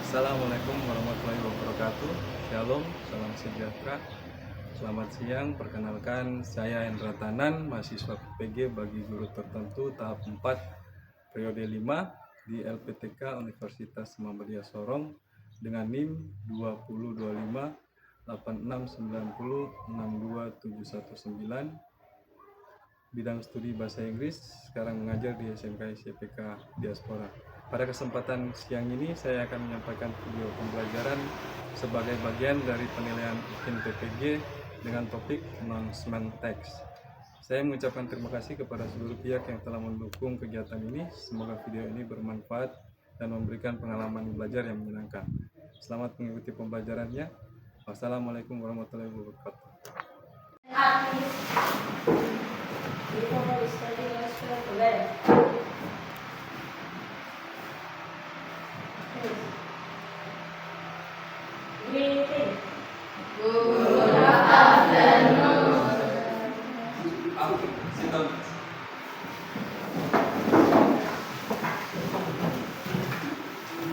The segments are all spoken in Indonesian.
Assalamualaikum warahmatullahi wabarakatuh. Shalom, salam sejahtera. Selamat siang, perkenalkan saya Hendra Tanan, mahasiswa PPG bagi guru tertentu tahap 4 periode 5 di LPTK Universitas Muhammadiyah Sorong dengan NIM 2025 8690 62719, bidang studi bahasa Inggris, sekarang mengajar di SMK SYPK Diaspora. Pada kesempatan siang ini saya akan menyampaikan video pembelajaran sebagai bagian dari penilaian UKIN PPG dengan topik announcement text. Saya mengucapkan terima kasih kepada seluruh pihak yang telah mendukung kegiatan ini. Semoga video ini bermanfaat dan memberikan pengalaman belajar yang menyenangkan. Selamat mengikuti pembelajarannya. Wassalamualaikum warahmatullahi wabarakatuh.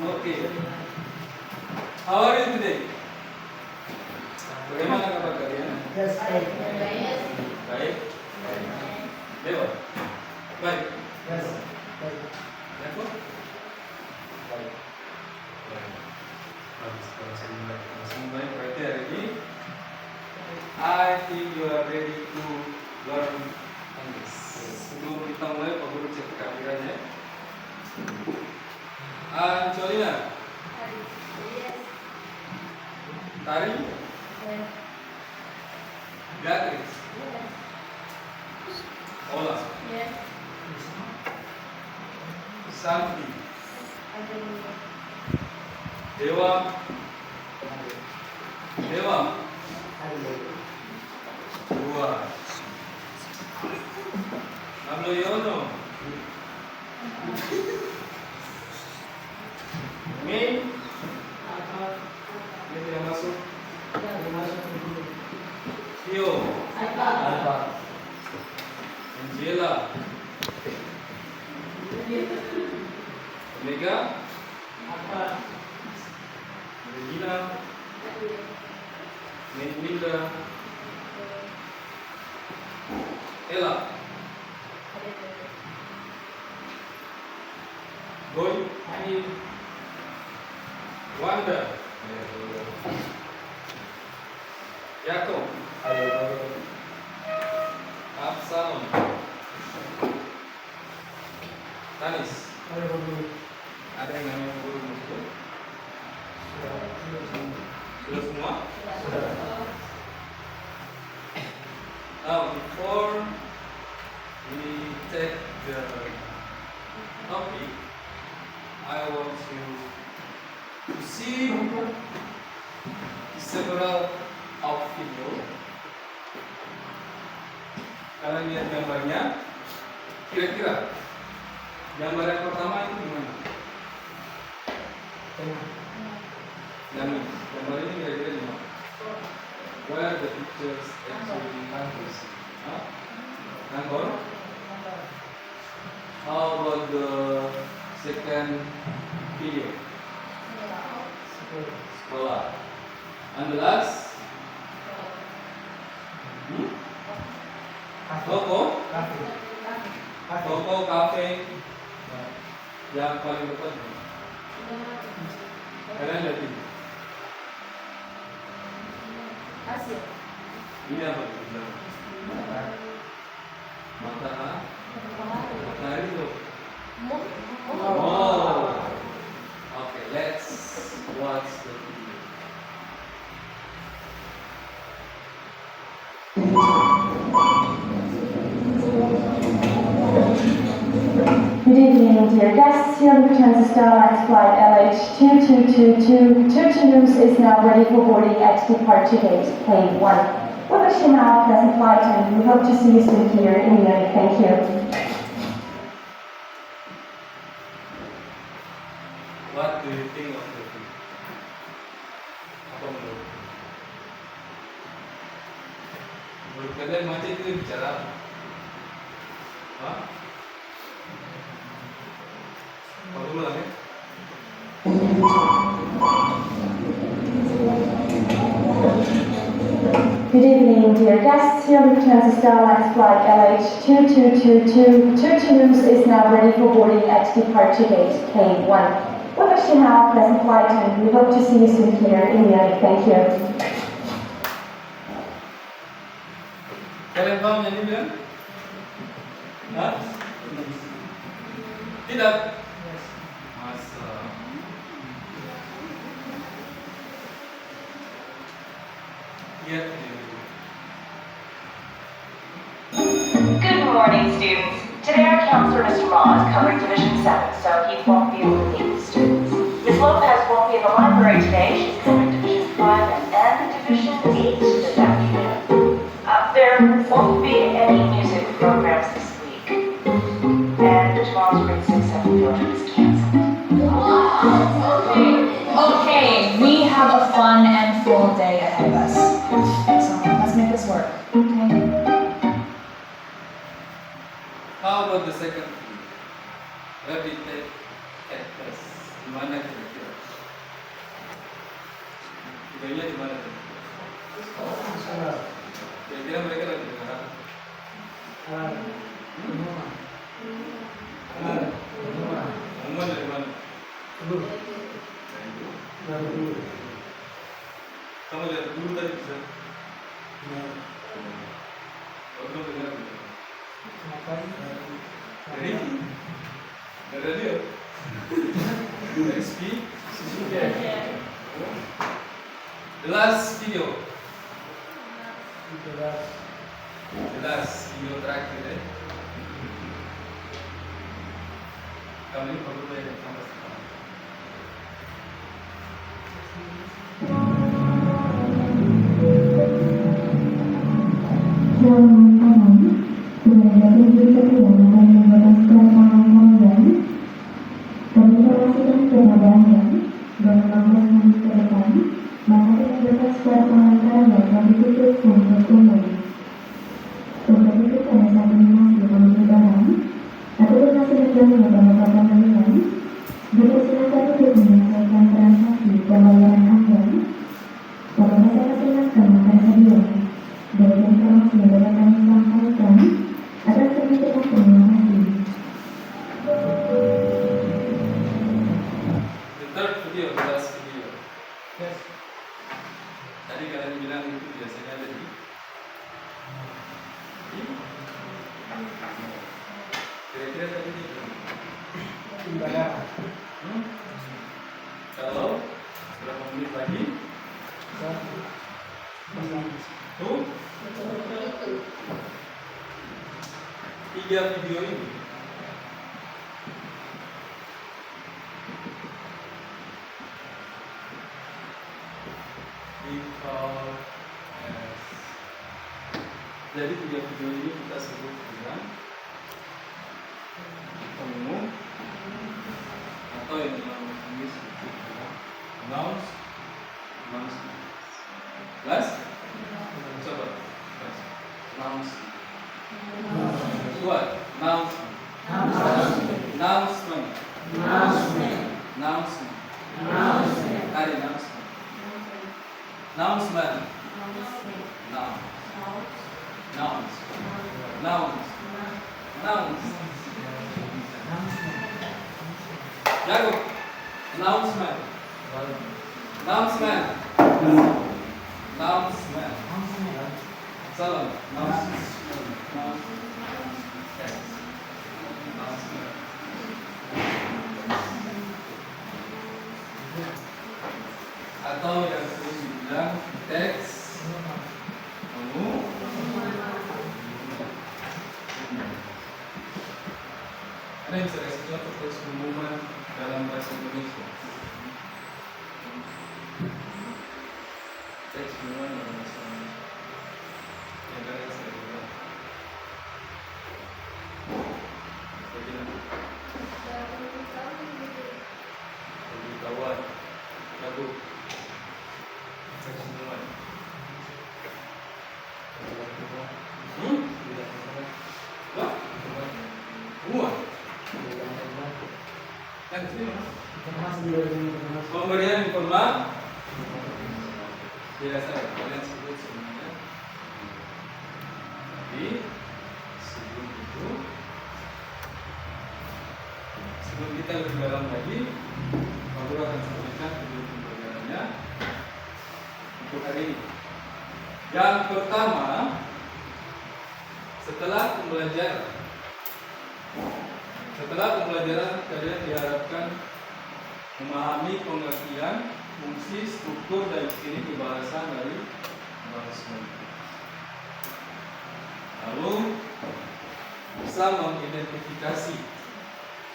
Okay. How are you today? Bagaimana kabar kalian? Yes, baik. Baik. Dewa? Baik. Yes, baik. Dewa? Baik. Langsung baik. Berarti hari ini I think you are ready to learn English. Sebelum kita mulai, Pak Guru cek kehadirannya. Angelina. Tari. Beatrice. Ola. Santi. Dewa. Dewa. Dua. Yono. Mei. Ini yang masuk. Tio. Angela. Omega. Regina. Melinda. Ella. Boy. Wanda. Yakob. Absalom. Tanis. Ada yang namanya guru muslim? Sudah semua? Now before we take the topic, I want you to see several of video. Kalian lihat gambarnya, kira-kira gambar yang pertama itu gimana? Gambar ini kira-kira gimana? Where the pictures actually countries? Kantor? How about the second video? Sekolah. And the last? Toko? Toko, kafe. Yang paling depan. Kalian lihat ini. Ini apa? Matahari tuh. Oh. Okay, let's watch the video. Good evening, dear guests. Here on Lufthansa Starlines flight LH2222 to Toulouse is now ready for boarding at departure gate K1. We wish you now a pleasant flight and we hope to see you soon here in Munich. Thank you. What do you think of the video? Apa menurut? Menurut kalian macam itu bicara apa? Hah? Baru ulang ya? Good evening, dear guests. Here on Lufthansa Starlines flight LH2222. Tutunus is now ready for boarding at departure gate K1. We wish you now a pleasant flight and we hope to see you soon here in Munich. Thank you. Kalian paham yang ini bilang? Hah? Tidak? Masa? Iya. Good morning, students. Today our counselor, Mr. Ma, is covering Division 7, so he won't be able to meet the students. Ms. Lopez won't be in the library today. She's covering Division 5 and Division 8 this afternoon. There won't be any music programs this week. And tomorrow's grade 6 7 field trip is canceled. Okay, we have a fun and full day ahead of us. So let's make this work. Okay. How about the second field? Rabbit take cactus. Di mana kira-kira? Idenya di mana? Kira-kira mereka lagi di mana? Umuman dari mana? Kamu lihat dulu tadi bisa? Kamu dengar? Dari radio? Dari speak? The last video. Jelas video terakhir ya. Kami ini perlu belajar sama sekali. The third video, the last video. Yes. Tadi kalian bilang itu biasanya ada di kira-kira tadi di kalau berapa menit lagi? Tuh 3 video ini. Jadi 3 video ini kita sebut dengan umum atau yang dalam Inggris disebut dengan announcement. Plus? Coba. Announcement. What? Announcement. Announcement. Hari announcement. Announcement. Nouns. Jago. Announcement. Salam. Atau yang terus dibilang teks. Ada yang bisa kasih contoh teks pengumuman dalam bahasa Indonesia? Teks pengumuman dalam bahasa Indonesia yang kalian sering dengar. Bagaimana? Pemberitahuan, lagu, teks pengumuman. What? Pengumuman? Kan sini pemberian informasi. Tidak saya, kalian sebut sebenarnya Jadi sebelum kita lebih dalam lagi, Pak Guru akan sampaikan video pembelajarannya untuk hari ini. Yang pertama, setelah pembelajaran kalian diharapkan memahami pengertian, fungsi, struktur, dan ciri kebahasaan dari announcement. Lalu bisa mengidentifikasi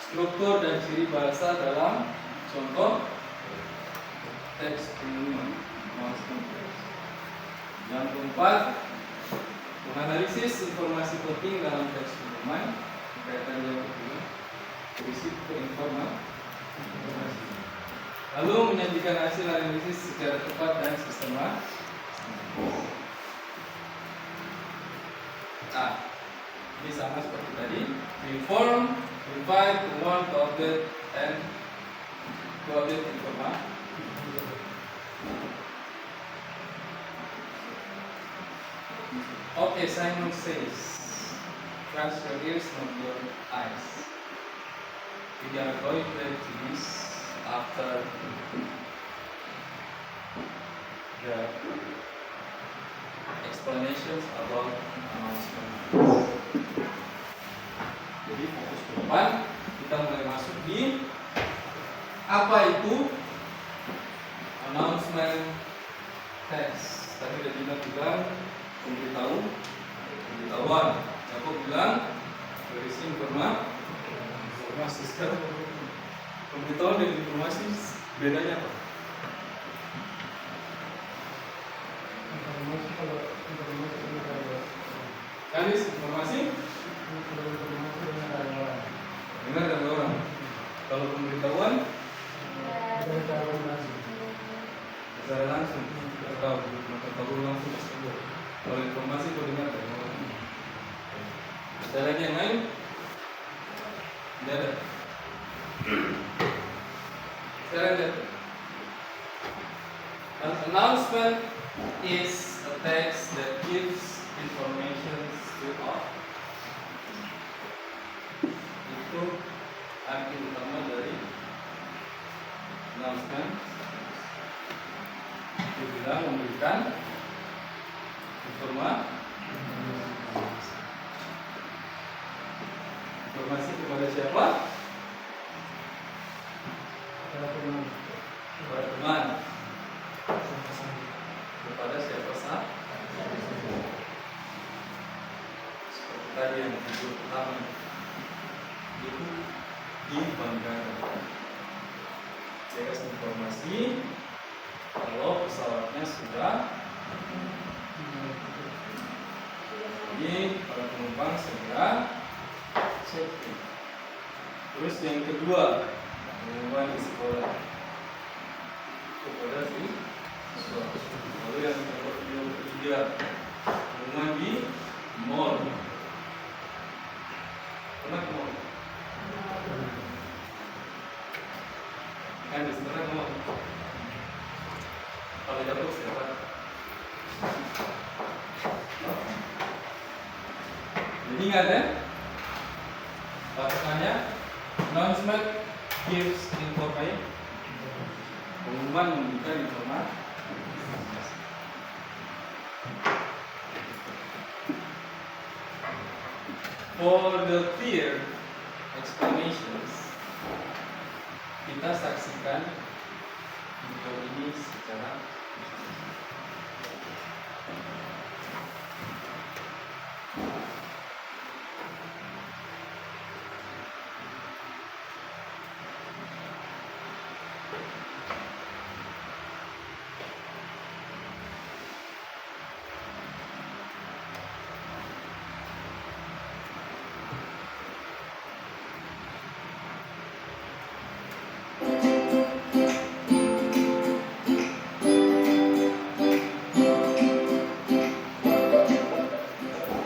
struktur dan ciri bahasa dalam contoh teks pengumuman announcement. Yang keempat, menganalisis informasi penting dalam teks pengumuman berkaitan dengan berisi informasi. Lalu menyajikan hasil analisis secara tepat dan sistematis. Ini sama seperti tadi. Inform, invite, want to update, and to update informasi. Okay, Simon says, trust your ears, not your eyes. We are going back to this after the explanations about announcement. Jadi fokus ke depan, kita mulai masuk di apa itu announcement text. Tadi udah bilang pemberitahuan. Aku bilang berisi informasi. Sekarang pemberitahuan dan informasi bedanya apa? Informasi dengar dari orang. Kalau pemberitahuan secara langsung tahu langsung. Kalau informasi kau dengar dari orang. Ada lagi yang lain? Tidak ada. Sekarang lihat. An announcement is a text that gives information to all. Itu arti utama dari announcement. Itu bilang memberikan informasi kepada siapa? Kepada teman. Kepada siapa saja. Seperti tadi yang video pertama itu di bandara. Saya kasih informasi kalau pesawatnya sudah. Ini para penumpang segera check-in. Terus yang kedua, pengumuman di sekolah kepada siswa. Lalu yang ketiga, pengumuman di mall. Pernah ke mall? Kan di sana ke mall. Kalau jatuh siapa? Jadi ingat ya, patokannya announcement gives information. Pengumuman memberikan informasi. For the clear explanations, kita saksikan video ini secara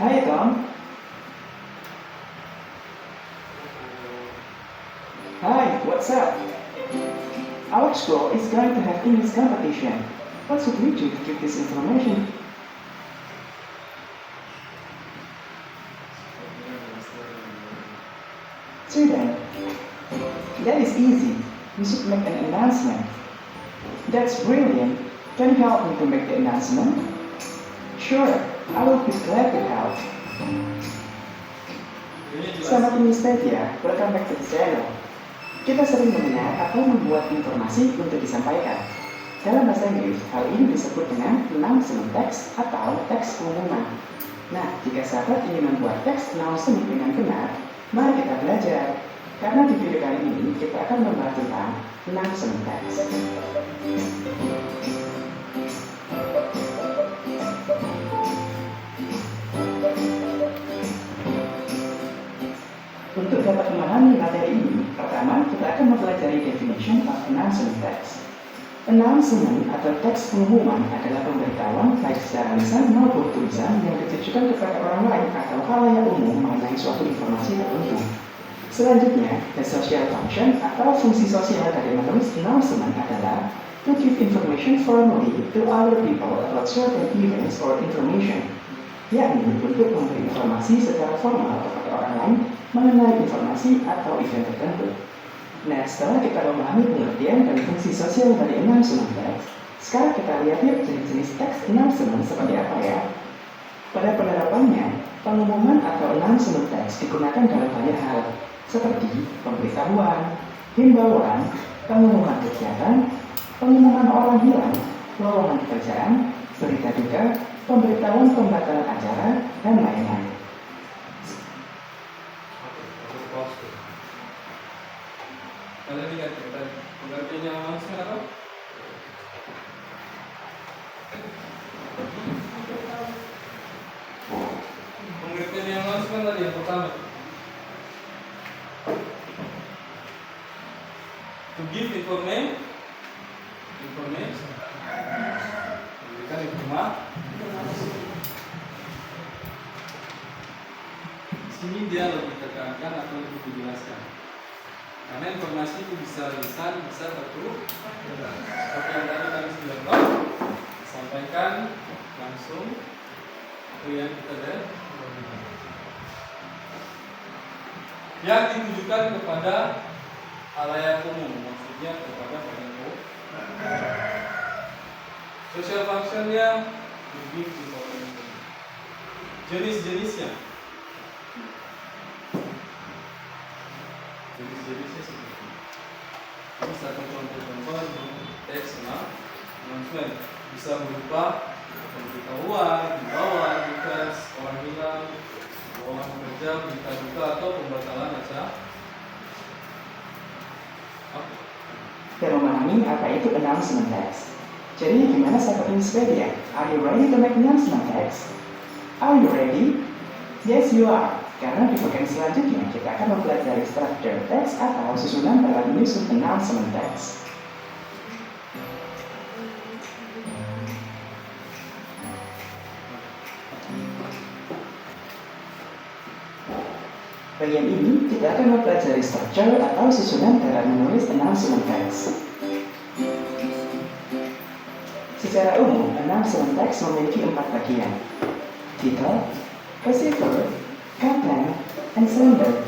Hi Tom. Hi, what's up? Our school is going to have English competition. What should we do to give this information? easy. We should make an announcement. That's brilliant. Can you help me to make the announcement? Sure, I will be glad to help. Selamat Innispedia, welcome back to the channel. Kita sering mendengar atau membuat informasi untuk disampaikan. Dalam bahasa Inggris, hal ini disebut dengan announcement text atau teks pengumuman. Nah, jika sahabat ingin membuat teks announcement dengan benar, mari kita belajar. Karena di video kali ini, kita akan membahas tentang announcement text. Untuk dapat memahami materi ini, pertama kita akan mempelajari definition of announcement text. Announcement atau teks pengumuman adalah pemberitahuan baik secara lisan maupun tulisan yang ditujukan kepada orang lain atau khalayak umum mengenai suatu informasi tertentu. Selanjutnya, the social function atau fungsi sosial dari menulis announcement adalah to give information formally to other people about certain events or information, yakni untuk memberi informasi secara formal kepada orang lain mengenai informasi atau event tertentu. Nah, setelah kita memahami pengertian dan fungsi sosial dari announcement text, sekarang kita lihat yuk jenis-jenis teks announcement seperti apa ya. Pada penerapannya, pengumuman atau announcement text digunakan dalam banyak hal, seperti pemberitahuan, himbauan, pengumuman kegiatan, pengumuman orang hilang, lowongan pekerjaan, berita duka, pemberitahuan pembatalan acara, dan lain-lain. Kalian lihat kita pengertiannya langsung apa? Pengertian yang langsung tadi yang pertama. To give information, memberikan informasi. Di sini dia lebih tekankan atau lebih dijelaskan. Karena informasi itu bisa lisan, bisa tertulis. Seperti yang tadi kami sudah tahu, sampaikan langsung itu yang kita lihat. Yang ditujukan kepada khalayak umum, maksudnya kepada badan umum. Social functionnya lebih informasi. Jenis-jenisnya. Jenis-jenisnya seperti ini. Bisa contoh-contoh teks announcement bisa berupa pemberitahuan, himbauan, tugas, orang hilang, lowongan pekerja, berita duka atau pembatalan acara. Kita memahami apa itu announcement text. Jadi gimana sahabat Innispedia? Are you ready to make announcement text? Are you ready? Yes, you are. Karena di bagian selanjutnya kita akan mempelajari structure text atau susunan dalam menyusun announcement text. Bagian ini kita akan mempelajari structure atau susunan dalam menulis announcement text. Secara umum, announcement text memiliki 4 bagian: title, receiver, content, and sender.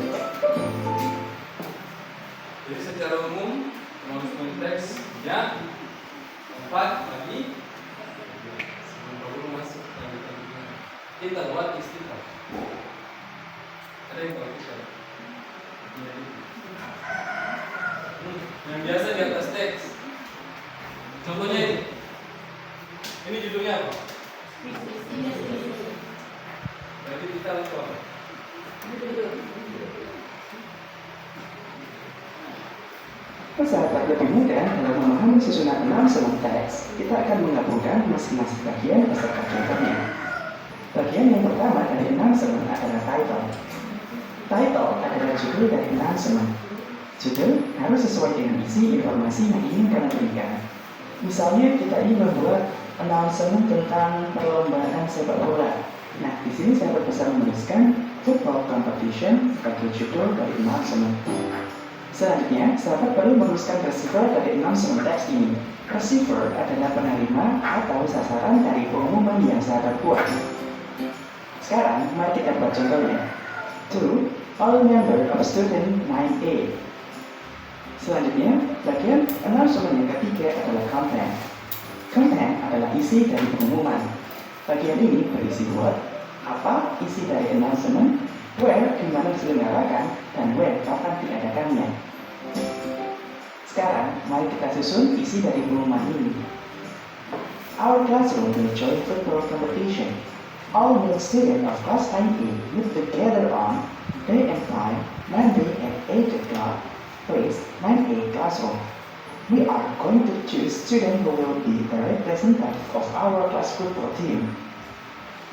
Jadi secara umum announcement text ya 4 lagi sebelum baru masuk kita buat istilah. Ada yang tahu kita? Yang biasa di atas teks. Contohnya ini. Ini judulnya apa? Berarti kita langsung apa? Sahabat lebih mudah dalam memahami susunan announcement text, kita akan menggabungkan masing-masing bagian beserta contohnya. Bagian yang pertama dari announcement adalah title. Title adalah judul dari announcement. Judul harus sesuai dengan isi informasi yang ingin kalian berikan. Misalnya kita ingin membuat announcement tentang perlombaan sepak bola. Nah, di sini saya bisa menuliskan football competition sebagai judul dari announcement. Selanjutnya, sahabat perlu menuliskan receiver dari announcement text ini. Receiver adalah penerima atau sasaran dari pengumuman yang sahabat buat. Sekarang, mari kita buat contohnya. To all member of student 9A. Selanjutnya, bagian announcement yang ketiga adalah content. Content adalah isi dari pengumuman. Bagian ini berisi word, apa isi dari announcement, where di mana diselenggarakan, dan when kapan diadakannya. Sekarang, mari kita susun isi dari pengumuman ini. Our classroom will join football competition. All male students of class 9A meet together on day and time, Monday at 8 o'clock, place 9A classroom. We are going to choose students who will be the representative of our class football team.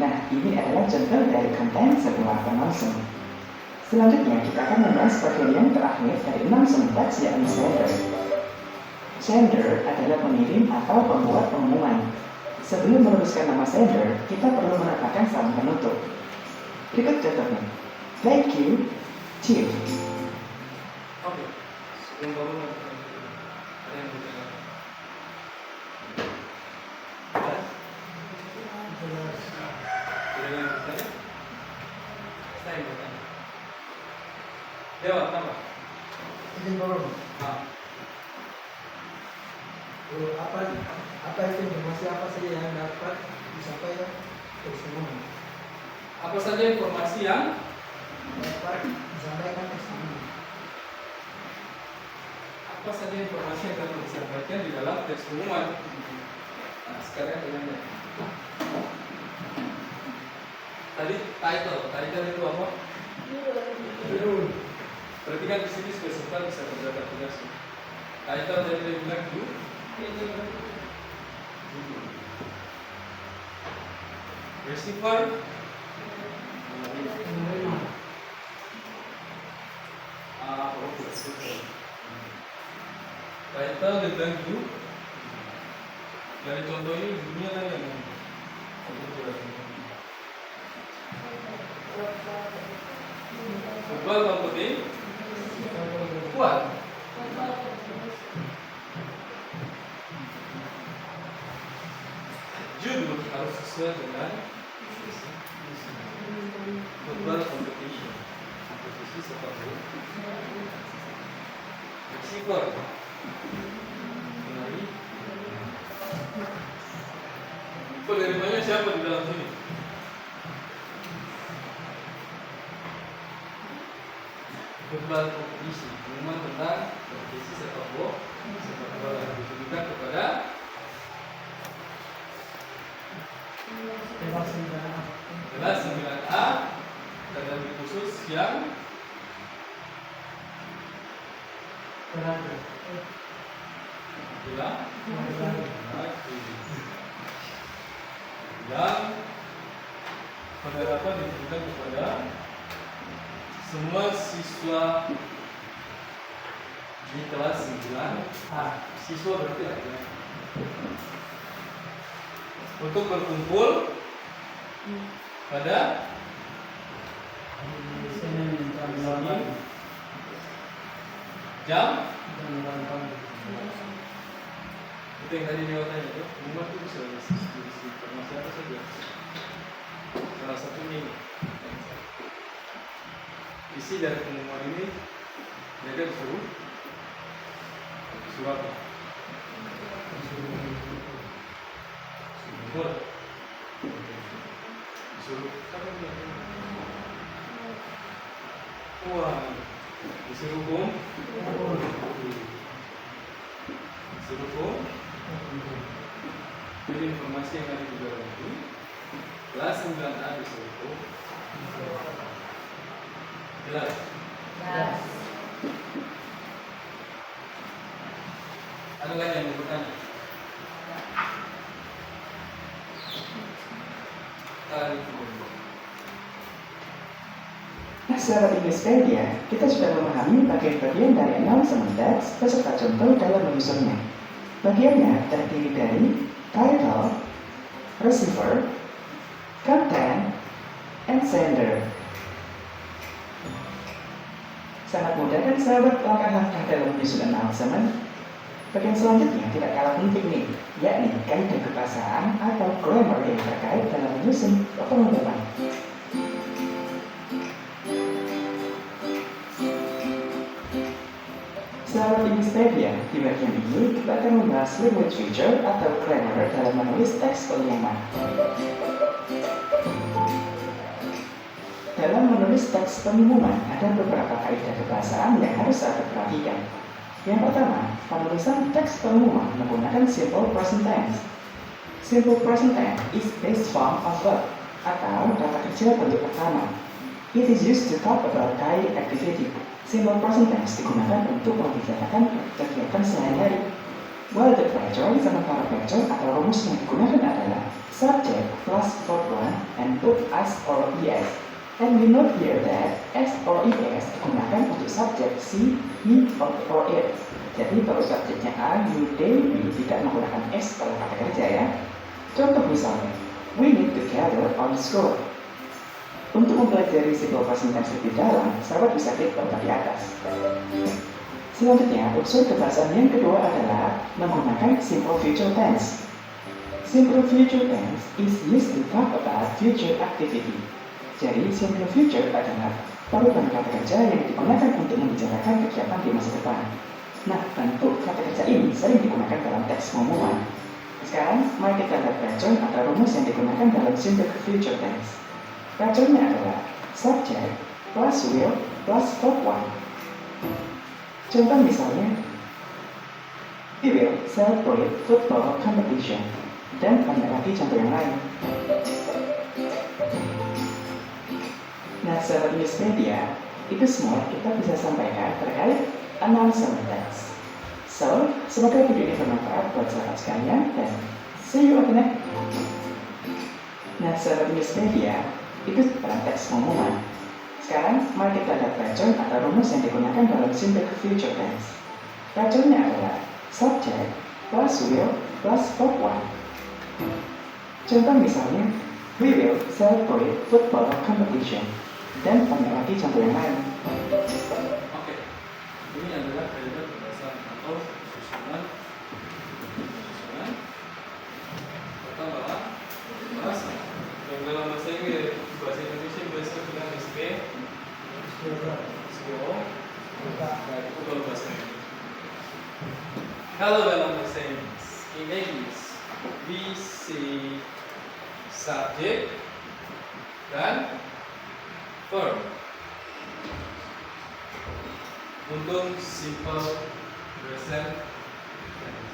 Nah, ini adalah contoh dari konten sebuah announcement. Selanjutnya, kita akan membahas bagian yang terakhir dari announcement text, yakni sender. Sender adalah pengirim atau pembuat pengumuman. Sebelum menuliskan nama sender, kita perlu menambahkan salam penutup. Berikut contohnya. Thank you, Chief. Oke, sebelum baru ada yang bertanya. Jelas? Ada yang bertanya? Saya yang bertanya. Jawab, apa? Izin Bapak, apa itu informasi apa saja yang dapat disampaikan ke semua? Apa saja informasi yang Dapat disampaikan ke semua. apa saja informasi yang dapat disampaikan di dalam teks pengumuman? Nah, sekarang dengan tadi title itu apa? Judul. Berarti kan di sini spesifikal bisa terinterpretasi. Title dari dia bilang receiver Menerima. title dia bilang dulu. Dari contoh ini dunia lah yang football kompetisi kuat. Judul harus sesuai dengan football competition, kompetisi sepak bola. Receiver penari. Penerimanya siapa di dalam sini? Football kompetisi, pengumuman tentang kompetisi sepak bola yang ditujukan kepada kelas 9A dan lebih khusus yang Berada. bilang penerapan ditujukan kepada semua siswa di kelas 9A. Siswa berarti ada untuk berkumpul pada Senin jam 8. jam Jam 8. itu yang tadi dia tanya itu pengumuman itu bisa diisi informasi apa saja. Salah satunya ini isi dari pengumuman ini mereka disuruh apa? Disuruh apa dia? Wah, disuruh hukum. Disuruh hukum. Jadi informasi yang ada di dalam itu kelas 9A disuruh hukum. Jelas? Yes. Ada lagi yang mau bertanya? Nah, secara Inggrispedia, kita sudah memahami bagian-bagian dari announcement text beserta contoh dalam menyusunnya. Bagiannya terdiri dari title, receiver, content, and sender. Sangat mudah kan sahabat langkah-langkah dalam menyusun announcement? Bagian selanjutnya tidak kalah penting nih, yakni kaidah kebahasaan atau grammar yang terkait dalam menyusun pengumuman. Sahabat akan membahas language feature atau grammar dalam menulis teks pengumuman. Dalam menulis teks pengumuman, ada beberapa kaidah kebahasaan yang harus Anda perhatikan. Yang pertama, penulisan teks pengumuman menggunakan simple present tense. Simple present tense is base form of verb atau kata kerja bentuk pertama. It is used to talk about daily activity. Simple present tense digunakan untuk membicarakan kegiatan sehari-hari. While the pattern, sementara pattern atau rumus yang digunakan adalah subject plus verb one and put as or es. And we note here that s or es digunakan untuk subjek si, he, or it. Jadi kalau subjeknya a, you, they, we tidak menggunakan s pada kata kerja ya. Contoh misalnya, we meet together on school. Untuk mempelajari simple present tense lebih dalam, sahabat bisa klik button di atas. Selanjutnya, unsur kebahasaan yang kedua adalah menggunakan simple future tense. Simple future tense is used to talk about future activity. Jadi, simple future adalah parutan kata kerja yang digunakan untuk membicarakan kegiatan di masa depan. Nah, bentuk kata kerja ini sering digunakan dalam teks pengumuman. Sekarang, mari kita lihat pattern atau rumus yang digunakan dalam simple future tense. Patternnya adalah subject plus will plus verb one. Contoh misalnya, we will celebrate football competition, dan banyak lagi contoh yang lain. Nah, sahabat News Media, itu semua kita bisa sampaikan terkait announcement text. So, semoga video ini bermanfaat buat sahabat sekalian, dan see you again. Nah, sahabat News Media, itu dalam teks pengumuman. Sekarang, mari kita lihat pattern atau rumus yang digunakan dalam simple future tense. Patternnya adalah subject plus will plus verb one. Contoh misalnya, we will celebrate football competition, dan banyak lagi contoh yang lain. Oke, ini adalah kaidah kebahasaan atau susunan pertama bahasa. Yang dalam bahasa Inggris, bahasa Indonesia biasa bilang SP, SPO, nah itu kalau bahasa Inggris. Kalau dalam bahasa Inggris, in English, we say subject dan verb. Untuk simple present tense.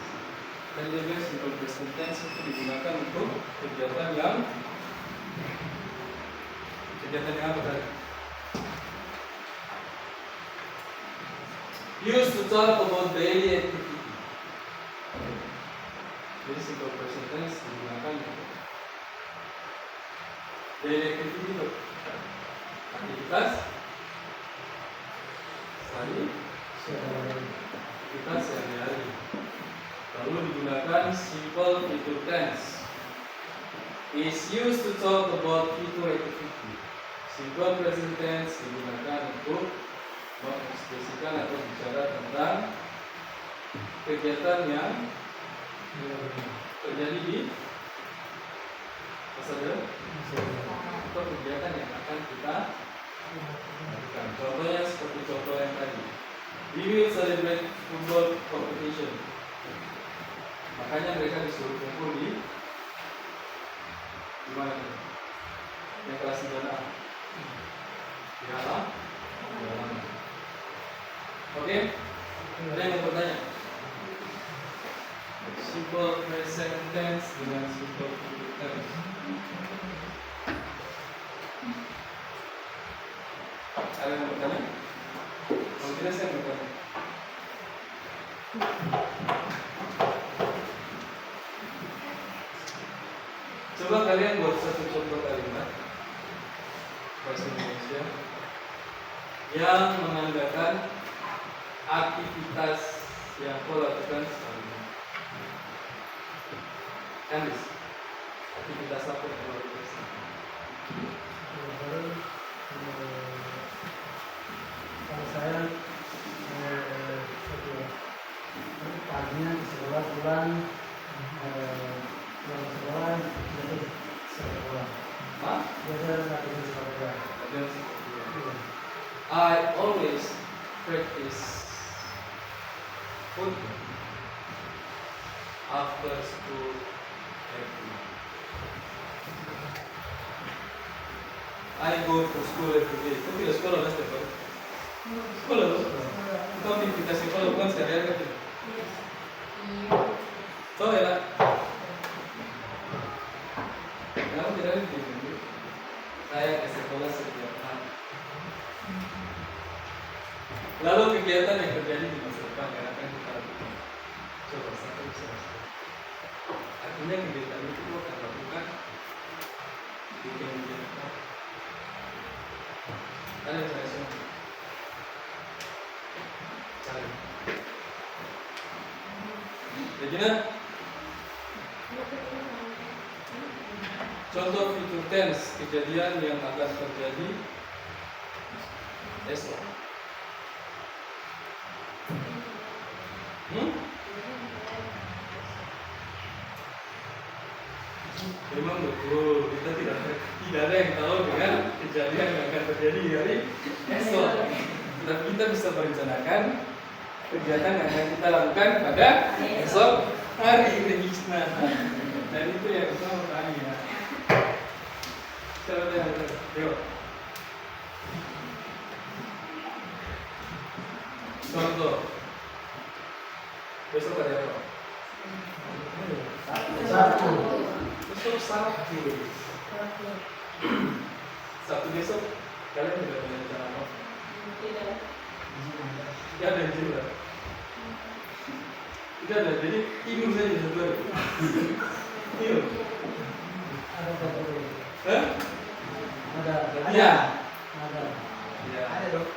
Dan juga simple present tense itu digunakan untuk kegiatan yang apa tadi? Used to talk about daily activity. Jadi simple present tense digunakan untuk daily activity itu aktivitas sehari-hari. Lalu digunakan simple future tense. Is used to talk about future activity. Simple present tense digunakan untuk mengekspresikan atau bicara tentang kegiatan yang terjadi di masa depan atau kegiatan yang akan kita lakukan. Contohnya seperti contoh yang tadi. We will celebrate football competition. Makanya mereka disuruh kumpul di mana? Yang kelas 9A. Di halaman. Oke? Ada yang mau bertanya? Simple present tense dengan simple future tense. Ada yang mau bertanya? Kalau tidak saya bertanya. Coba kalian buat satu contoh kalimat bahasa Indonesia yang menandakan aktivitas yang kau lakukan sehari-hari. Andis, aktivitas apa yang kau lakukan sehari-hari? Kalau saya paginya di sekolah pulang sekolah jadi sekolah. Biasa latihan sekolah. I always practice football. after school every day. I go to school every day. Kau tidak sekolah kan setiap hari? Sekolah loh. Kau aktivitas sekolah bukan sehari-hari kan? Tahu ya lah. Kamu tidak ada di sini. Saya ke sekolah setiap hari. Lalu kegiatan yang terjadi di masa depan yang akan kita lakukan. Coba satu bisa. Artinya kegiatan itu akan lakukan di kemudian hari. Ada yang saya semua. Cari. Regina. Contoh future tense kejadian yang akan terjadi esok. Memang betul, kita tidak ada yang tahu dengan kejadian yang akan terjadi di hari esok. Tapi kita bisa merencanakan kegiatan yang akan kita lakukan pada esok hari Regina. Dan itu yang kita mau tanya. Coba lihat, yuk. Contoh. Besok hari apa? Sabtu. Besok Sabtu. Sabtu besok kalian tidak punya rencana apa? Tidak ada juga. Tidak ada. Jadi tidur saja satu hari. Tidur. Ada apa? Hah? Ada. Iya. Ada. Iya. Ada dong.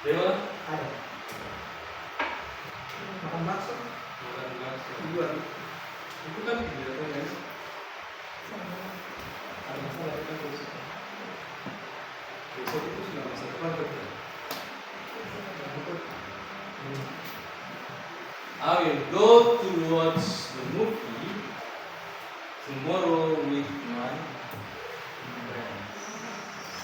Dewa. Ada. Makan bakso. Bukan langsung. Tiduran. Itu kan kegiatan guys. Ada masalah kita terus. Besok itu sudah masa depan kerja. I will go to watch the movie tomorrow with my friends.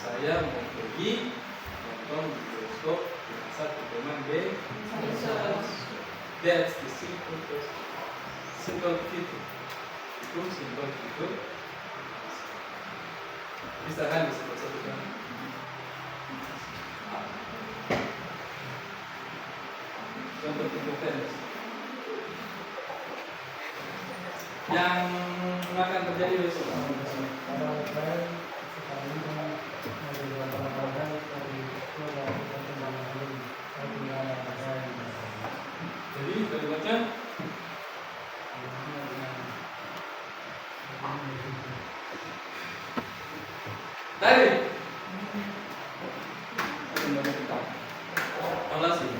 Saya mau pergi nonton di bioskop dengan satu teman That's the simple question. Simple itu. Itu simple itu. Bisa kan bisa satu kan? Contoh kompetensi yang akan terjadi besok. Jadi kalimatnya tadi Allah sih.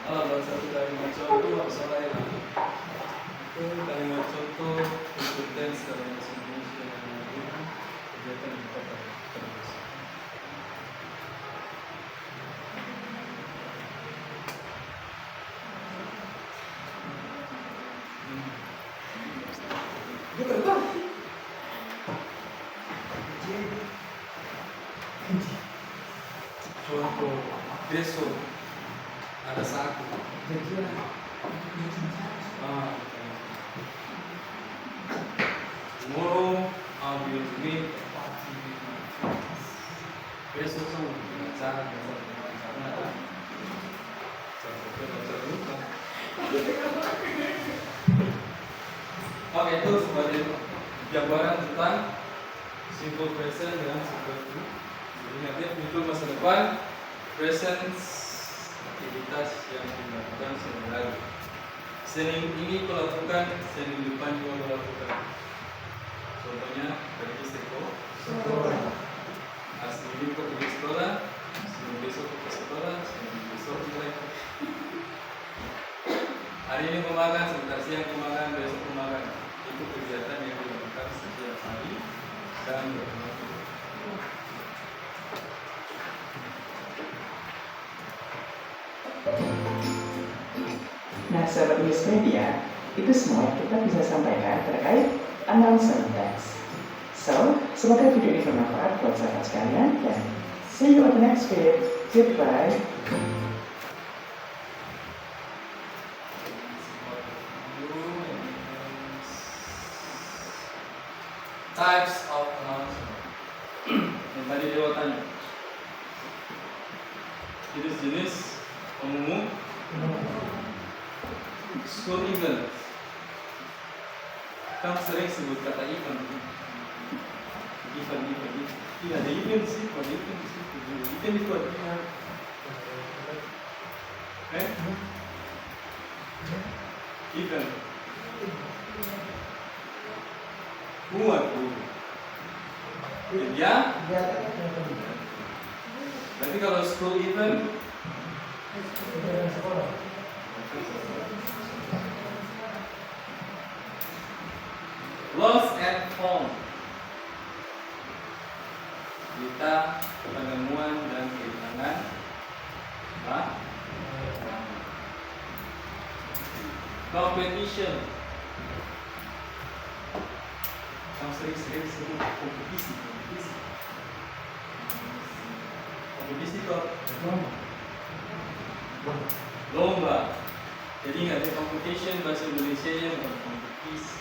Allah buat satu kalimat contoh soal itu kalimat contoh kompetensi dalam bahasa Indonesia yang menunjukkan kegiatan di kota terus. Contoh besok ada saku. Tomorrow I will meet a party with my friends. Besok sama dengan cara karena Oke, itu sebagai gambaran tentang simple present dan simple future. Jadi nanti muncul masa depan, present aktivitas yang dilakukan Senin lalu. Senin ini kau lakukan, Senin depan kau lakukan. Contohnya pergi sekolah. Hari ini kau pergi sekolah, Senin besok kau ke sekolah, Senin besok mulai. Hari ini kau makan, sebentar siang kau makan, besok kau makan. Itu kegiatan yang dilakukan setiap hari dan berlaku. Nah, sahabat News Media, itu semua yang kita bisa sampaikan terkait announcement text. So, semoga video ini bermanfaat buat sahabat sekalian dan see you on the next video. Goodbye. Types of announcement. Yang tadi Dewa tanya. Jenis-jenis pengumuman school event. Kan sering sebut kata event. Event. Iya, ada event sih, ada event di situ. Event itu artinya event. Buat ya. Berarti kalau school event loss at home, kita penemuan dan kehilangan competition, yang sering sebut kompetisi itu lomba. Jadi nggak ada competition, bahasa Indonesia nya bukan kompetisi.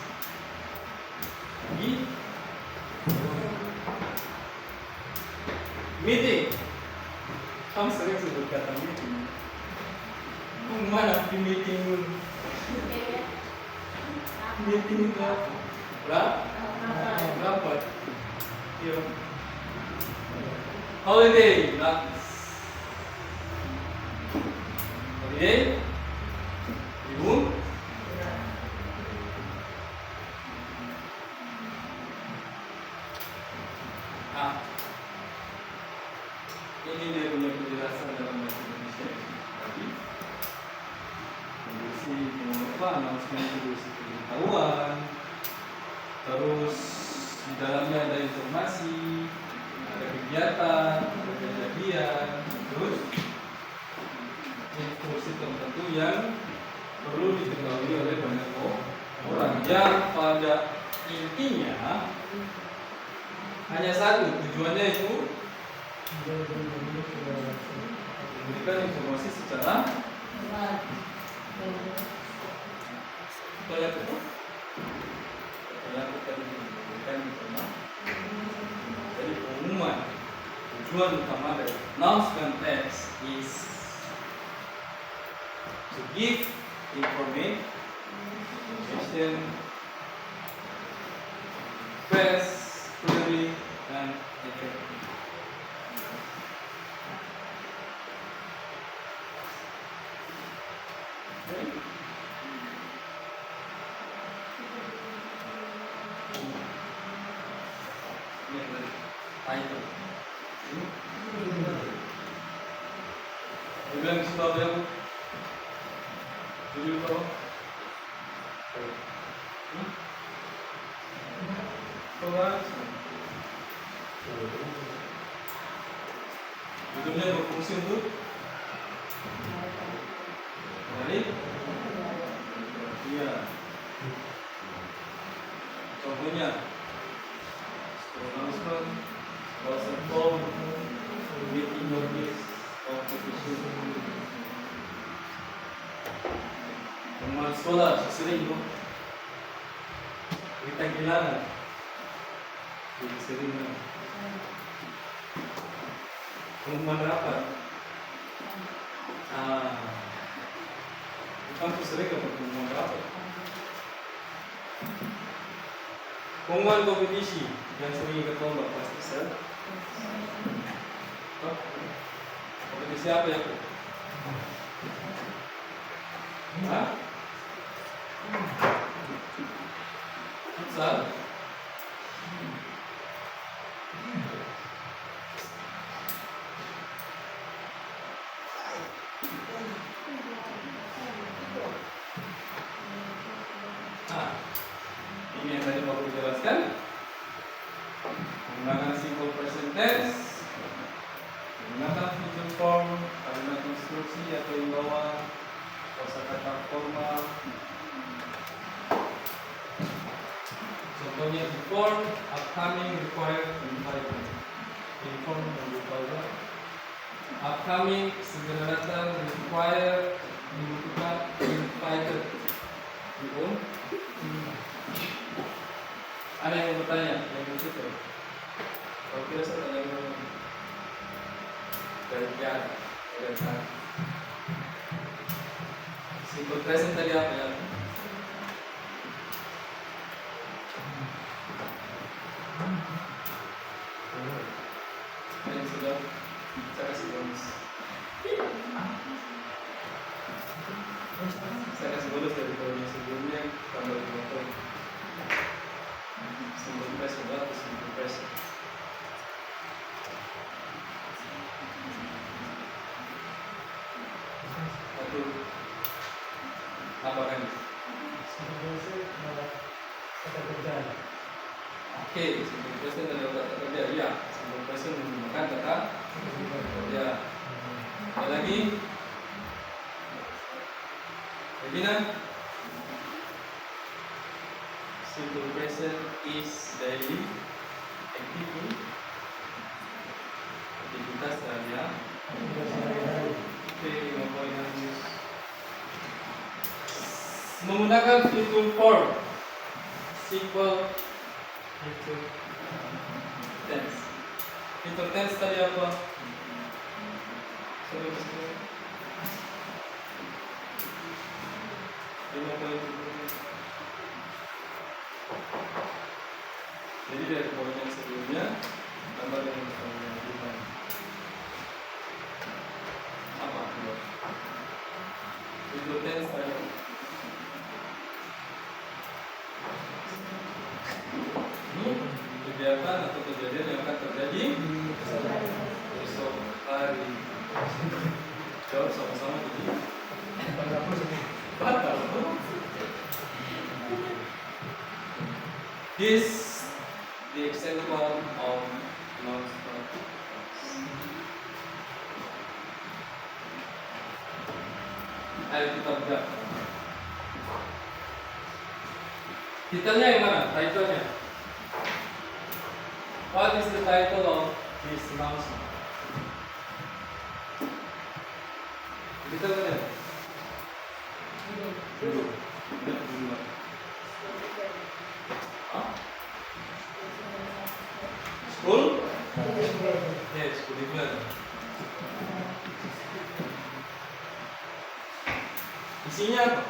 Meeting, kamu sering sebut kata meeting. Mana di meeting? Meeting itu berapa? Iya. Holiday, holiday, ibu. Ini dia punya penjelasan dalam bahasa Indonesia. Tadi kondisi announcement kondisi pemberitahuan, terus di dalamnya ada informasi, ada kegiatan, ada kejadian, terus instruksi tertentu yang perlu diketahui oleh banyak orang, yang pada intinya hanya satu, tujuannya itu memberikan informasi secara banyak memberikan informasi. Jadi pengumuman, tujuan utama dari announcement text is to give information fast, clearly, and effectively. Title. Bilang sesuatu yang judul apa? Judulnya berfungsi untuk menarik. Iya. Contohnya announcement was involved meeting notice competition. Pengumuman sekolah sering itu kita kehilangan. Jadi sering pengumuman rapat. Bukan sering dapat pengumuman rapat. Pengumuman kompetisi yang sering ikut lomba pasti sir. Kompetisi apa ya? Futsal. Ini yang tadi mau jelaskan. Menggunakan simple present tense, menggunakan future form, kalimat konstruksi atau imbauan, kosakata formal. Contohnya before, upcoming, required, invited. Inform memberitahukan. Upcoming segera datang, required, dibutuhkan, invited. Ada yang mau bertanya? Yang mau situ? Kalau tidak saya tanya dulu. Dari Kian, dari Tan. Simple present tadi apa ya? Yang sudah saya kasih bonus. Saya kasih bonus dari tahun sebelumnya tambah 5 poin. Simple present atau simple present. Satu apa kan? Kata kerja. Oke, simple present adalah kata kerja. Iya, simple present menggunakan kata kerja. Ada lagi? Regina? Simple present is daily activity. Aktivitas seharian. Oke, 5 poin habis. Menggunakan simple form. Simple tense. Simple tense tadi apa? Sudah disebut. 5 poin. Jadi dari poin yang sebelumnya tambah dengan poin yang kedua. Apa kedua? Simple tense tadi. Ini kegiatan atau kejadian yang akan terjadi besok hari. Jawab sama-sama jadi batal. This the example of non-stop. Ayo kita buka. Titelnya yang mana? Title-nya. What is the title of this announcement? Titelnya. Dulu. Hah? School? Yes, school event. Isinya apa?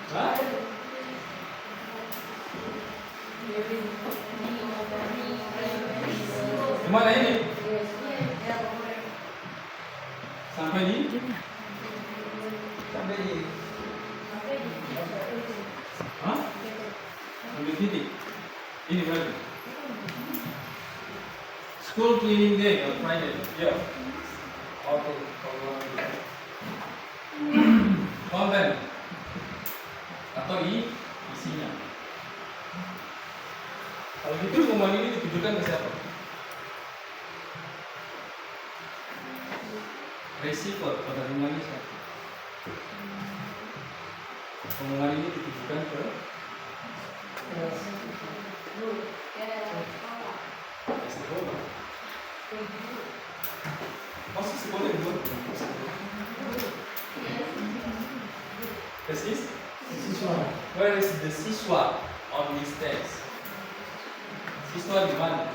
Hah? Gimana ini? Sampai di? Sampai di Hah? Sampai titik. Ini berarti school cleaning day on Friday. Ya. Oke. Konten atau isinya. Kalau gitu pengumuman ini ditujukan ke siapa? Receiver, penerimanya siapa? Pengumuman ini ditujukan ke sekolah. Masa sekolah yang buat? siswa. Where is the siswa on this text? Siswa di mana?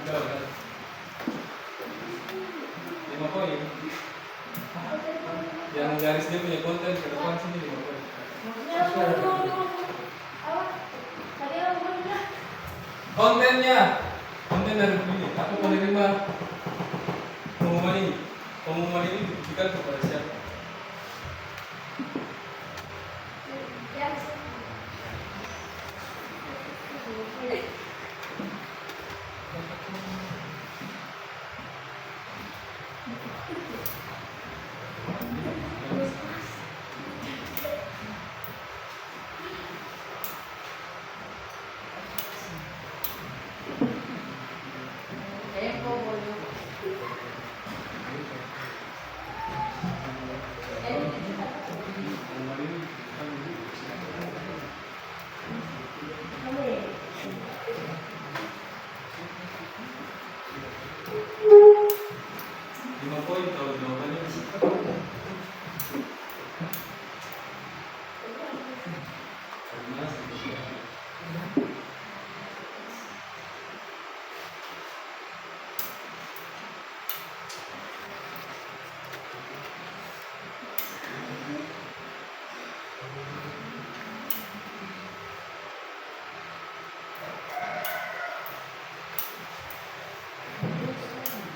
Jawab kan? 5 poin. Yang garis dia punya konten ke depan sini 5 poin. Kontennya, konten dari ini. Aku penerima pengumuman ini. Pengumuman ini ditujukan kepada siapa?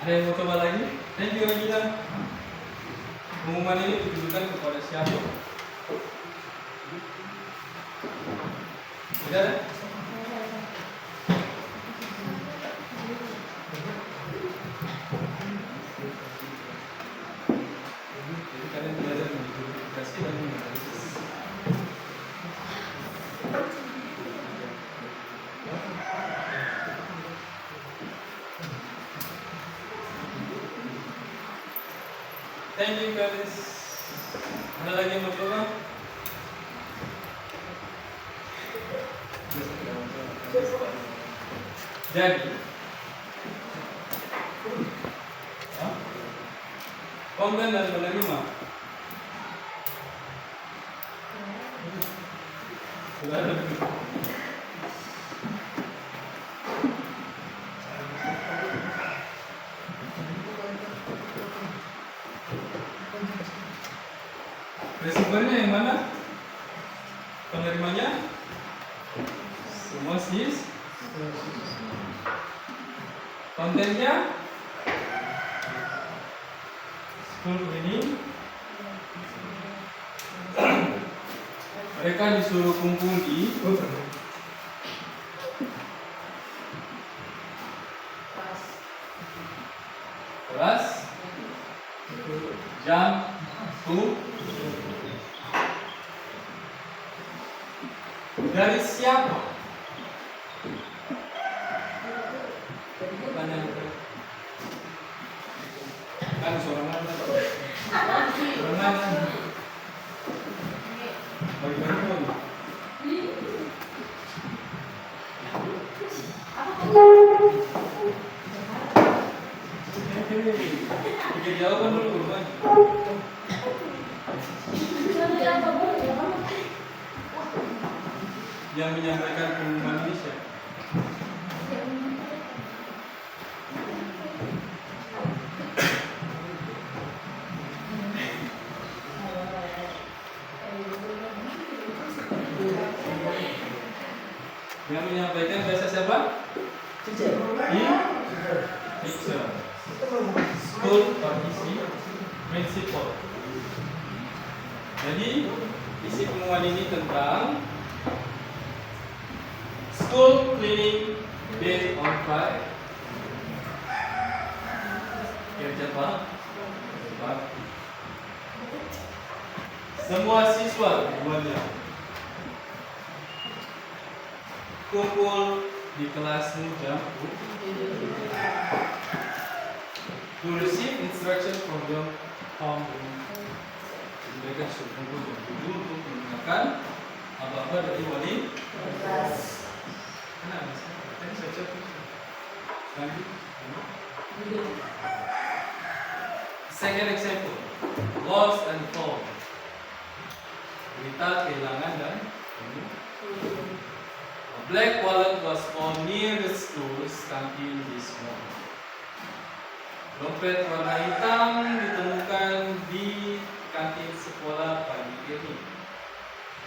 Ada yang mau coba lagi? Thank you Regina. Pengumuman ini ditujukan kepada siapa? Tidak ada? Jadi kalian belajar mengidentifikasi dan menganalisis. Thank you guys. Ada lagi yang mau coba? Jadi, konten dan menerima. Sudah ada. Receivernya yang mana? Penerimanya? Semua sis. Kontennya? School cleaning. Mereka disuruh kumpul di kelas jam 1. Dari siapa? Pertanyaan kan seorang mana? Seorang mana? Bagi-bagi dong. Pikir jawaban dulu buruan. Yang menyampaikan pengumuman ini siapa? Yang menyampaikan bahasa siapa? Teacher. School or isi principal. Jadi isi pengumuman ini tentang school cleaning based on Friday. Kerja Pak. Semua siswa duanya kumpul di kelasmu jam to receive instruction from your home. Mereka sudah kumpul jam 7 untuk mendengarkan apa-apa dari wali kelas. Kenapa? Tadi saya cek. Lanjut. Second example, lost and found. Berita kehilangan dan a black wallet was found near the school's canteen this morning. Dompet warna hitam ditemukan di kantin sekolah pagi ini.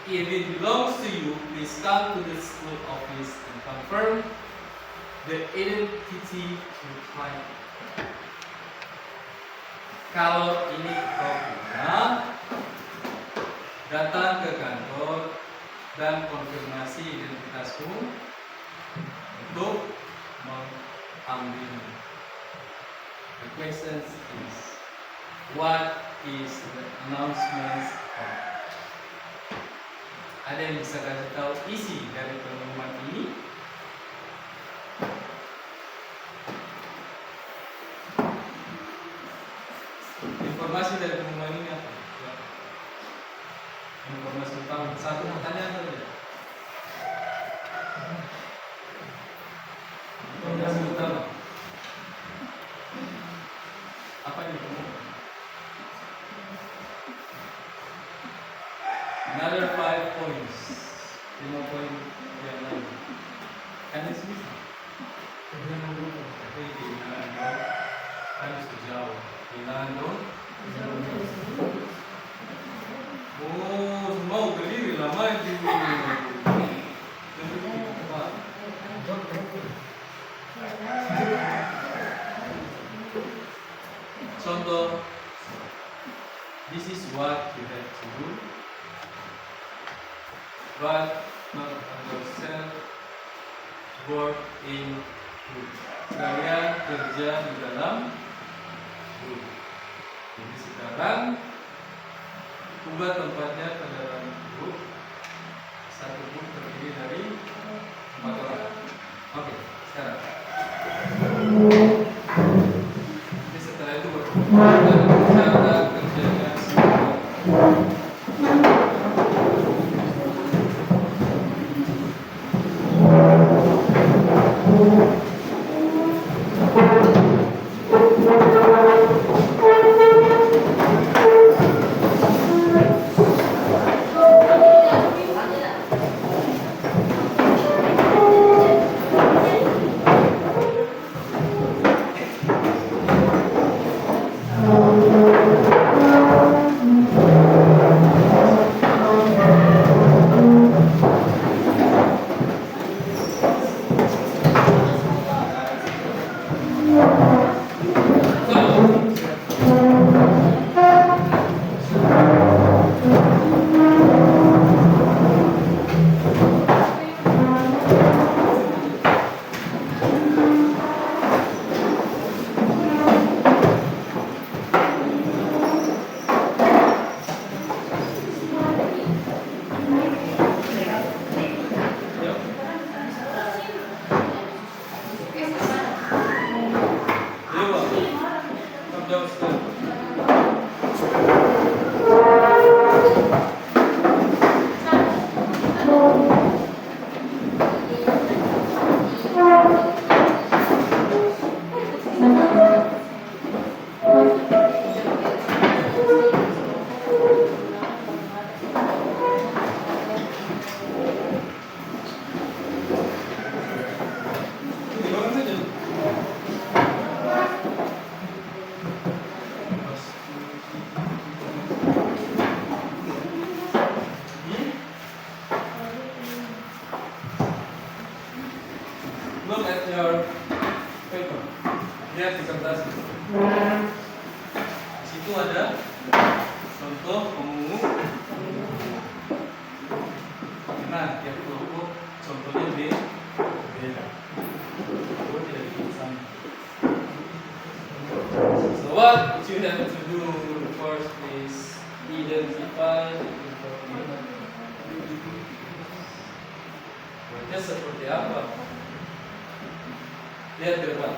If it belongs to you, please come to the school office and confirm the identity required. Kalau ini kau punya, datang ke kantor dan konfirmasi identitasmu untuk mengambilnya. The question is, what is the announcement of? Ada yang bisa kasih tahu isi dari pengumuman ini? Informasi dari pengumuman ini apa? Informasi utama. Satu pertanyaan saja. Informasi utama. Apa yang ditemukan? Another 5 points. 5 semua poin yang lain. Kan di sini Kemudian dulu. tapi kehilangan dong kan sejauh kehilangan dong. Oh, mau berdiri lama di contoh, this is what you have to do, but not yourself work in group. Kalian kerja di dalam group. Jadi sekarang ubah tempatnya ke dalam grup. Satu grup terdiri dari 4 orang. Oke, sekarang. Jadi setelah itu berkumpul cara kerjanya semua. Look at your paper. Lihat di kertas. Di situ ada contoh pemungut. Nah, tiap kelompok contohnya beda. Oh, tidak bikin sama. So what you have to do first is identify the information. Wordnya seperti apa? Lihat ke depan.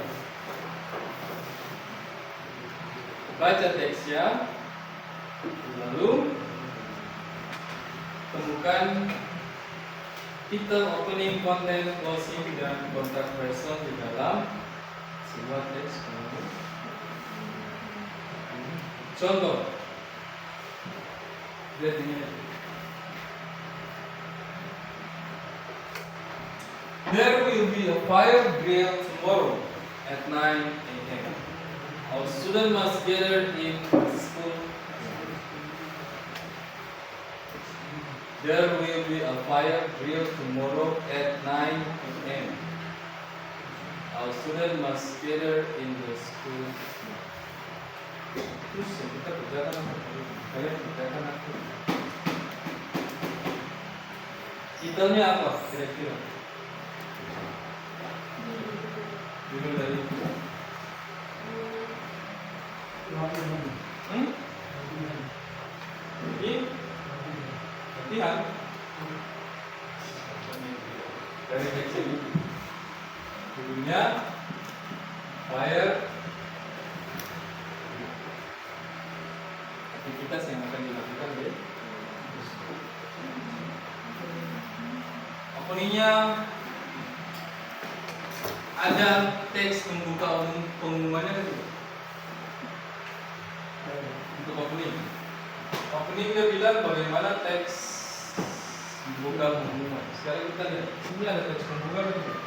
Baca teksnya, lalu temukan title, opening, content, closing, dan contact person di dalam sebuah teks. Contoh, lihat ini. There will be a fire drill tomorrow at 9 a.m. Our students must gather in school. There will be a fire drill tomorrow at 9 a.m. Our students must gather in the school. Terus yang kita kerjakan apa? Kalian kerjakan apa? Titelnya apa kira-kira? Dulu dari ini latihan dari teks ini. Dulunya fire, aktivitas yang akan dilakukan deh. Openingnya ada teks membuka pengumumannya kan? Untuk opening dia bilang bagaimana teks Buka pengumuman. Sekarang kita lihat. Sini ada teks pengumuman tidak?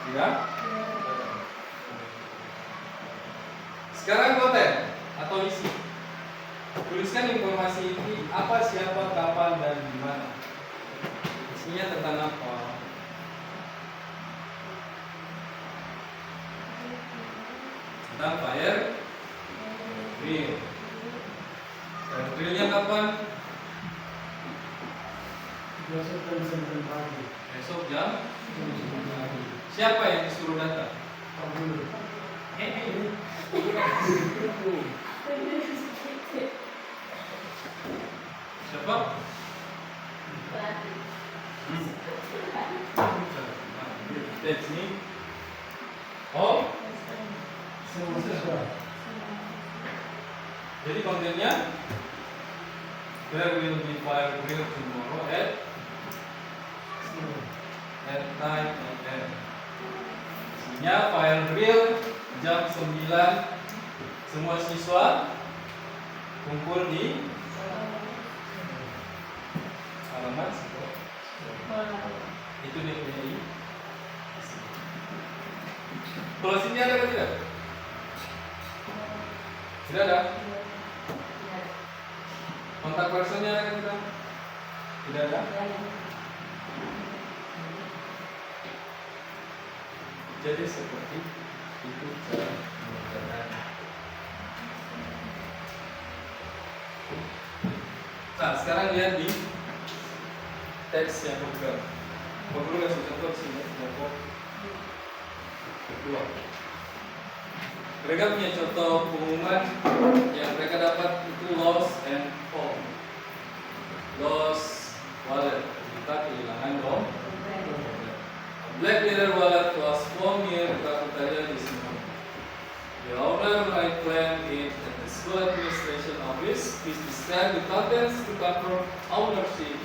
Tidak? Sekarang konten atau isi. Tuliskan informasi ini apa, siapa, kapan, dan di mana. Isinya tentang apa? Tentang fire drill. Fire drillnya kapan? Besok jam 9 pagi. Besok jam. Siapa yang disuruh datang? Siapa? Teks ini. Oh, Semua siswa. jadi kontennya there will be fire drill tomorrow at 9 AM. Isinya fire drill jam 9. Semua siswa kumpul di halaman sekolah. Itu dia punya isi. Closingnya ada atau tidak? Tidak ada. Kontak personnya ada atau tidak? Tidak ada. Jadi seperti itu cara mengerjakan. Nah, sekarang lihat di teks yang kedua. Perlu kasih contoh sini, kelompok kedua. Mereka punya contoh pengumuman yang mereka dapat itu lost and found. Lost wallet, kita kehilangan dompet. Black leather wallet was found near the cafeteria this morning. The owner might claim it at the school administration office. Please describe the contents to confirm ownership.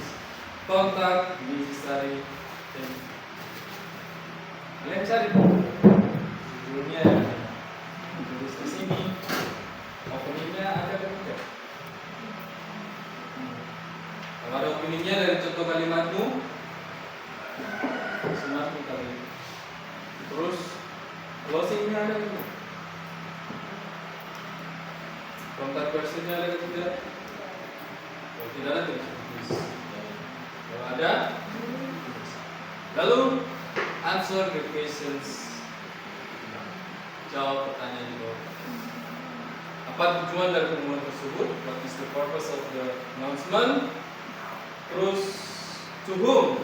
Contact the necessary team. Kalian cari judulnya, tulis di sini. Openingnya ada atau tidak? Kalau ada openingnya dari contoh kalimatmu, semakin kali. Terus closingnya ada tidak? Kontak personnya ada atau tidak? Kalau tidak ada tulis. Kalau ada, lalu answer the questions. Jawab pertanyaan di bawah. Apa tujuan dari pengumuman tersebut? What is the purpose of the announcement? Terus to whom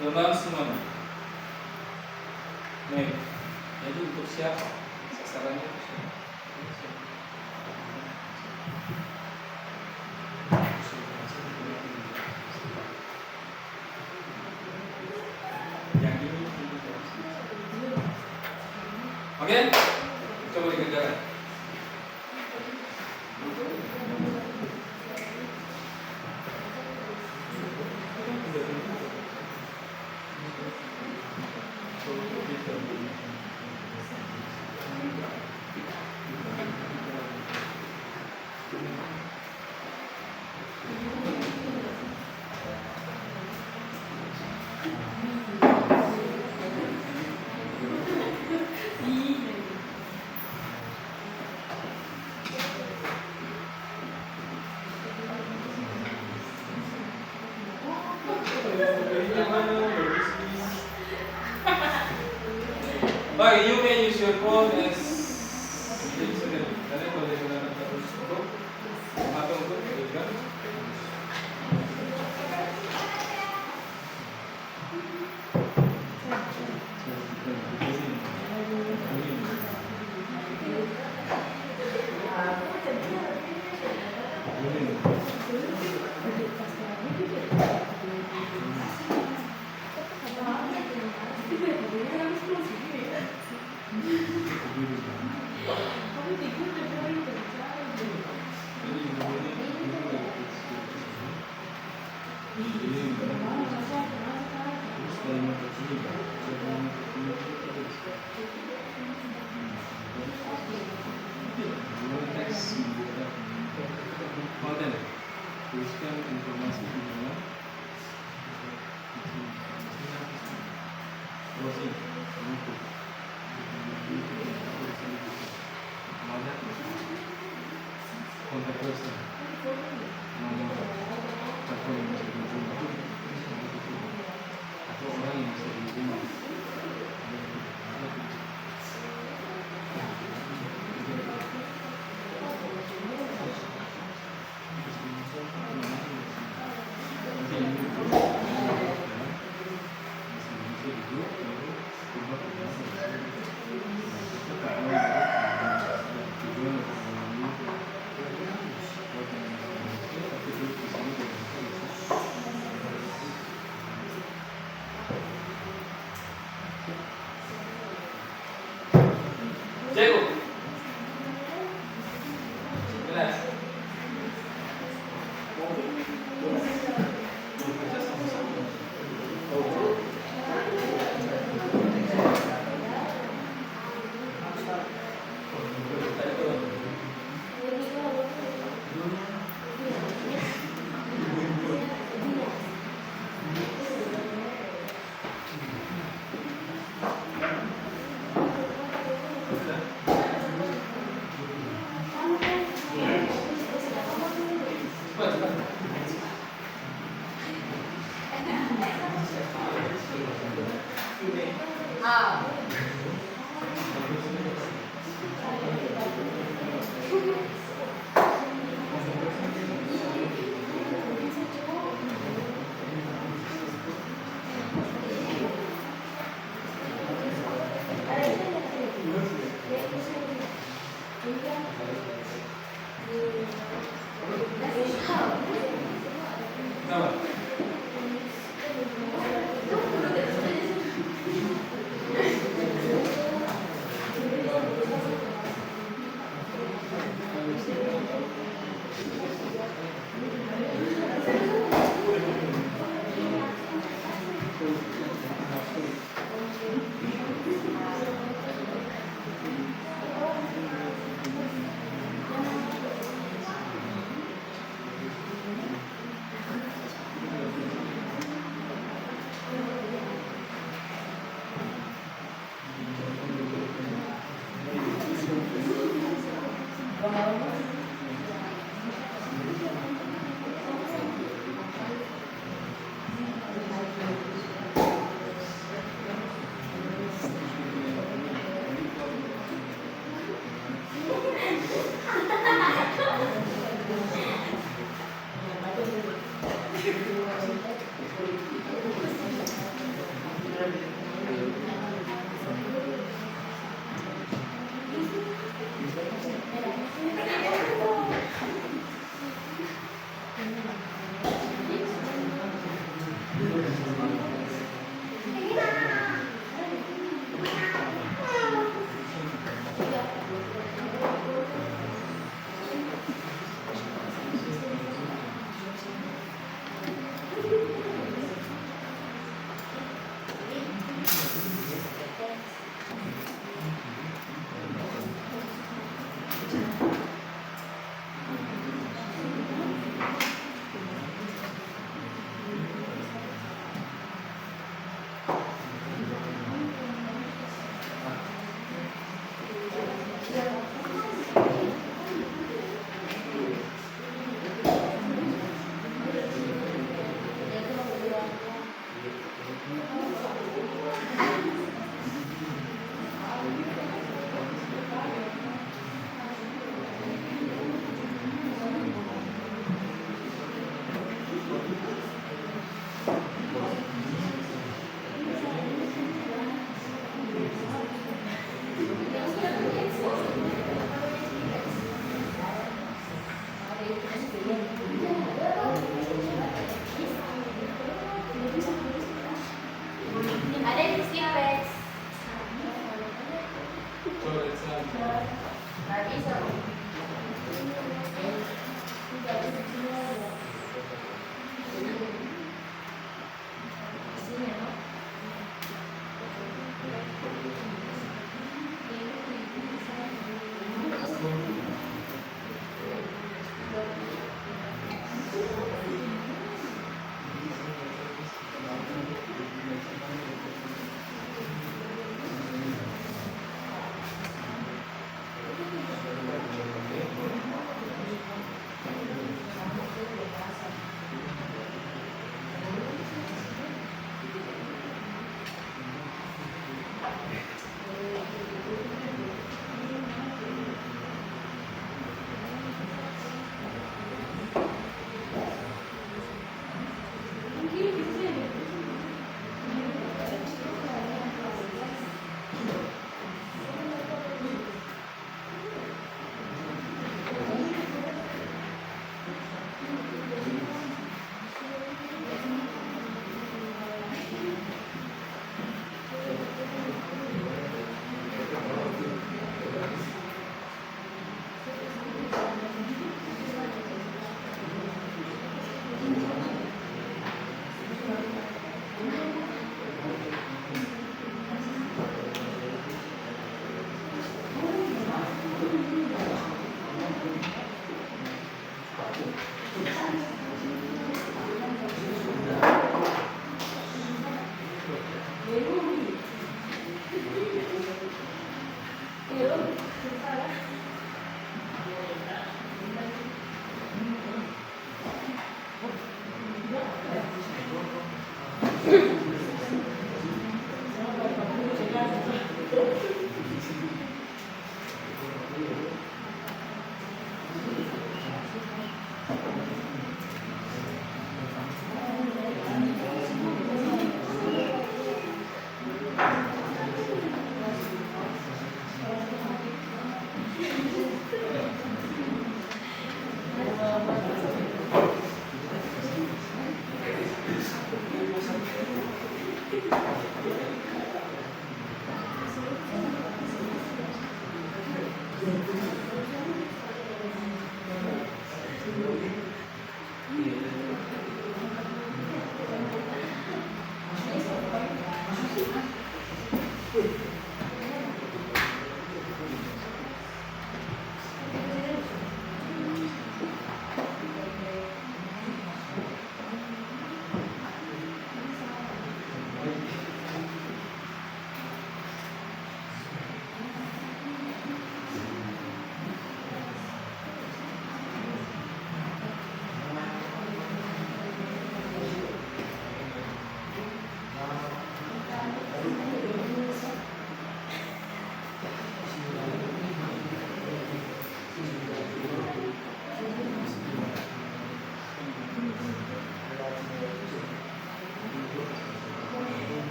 the announcement made? Jadi untuk siapa? Sasarannya untuk siapa? Yang ini. Oke? Coba dikerjakan. Baik, you may use your phone as kalian boleh gunakan terus untuk atau untuk menunjukkan. Konten. tuliskan informasi di dalam closing penutup ada kontak person nomor telepon yang bisa dihubungi atau orang yang bisa dihubungi.